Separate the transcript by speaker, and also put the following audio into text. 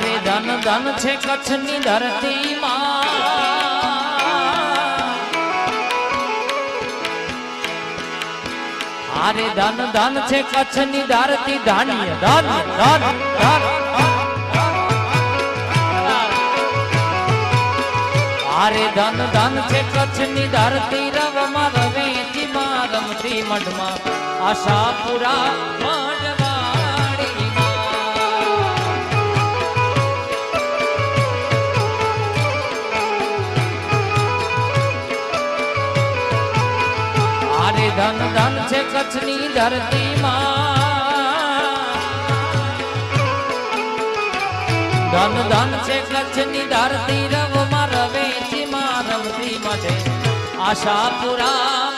Speaker 1: આરે ધન ધન છે કચ્છની ધરતીમાં, આરે ધન ધન છે કચ્છની ધરતી, ધાન્ય ધન ધન ધન, આરે ધન ધન છે કચ્છની ધરતી, રવમાં રવેચીમાં રમતી મઢમાં આશાપુરા ધન ધન છે કચ્છની ધરતીમાં, ધન ધન છે કચ્છની ધરતી, રવમાં રવેચીમાં રમતી મઢે આશાપુરા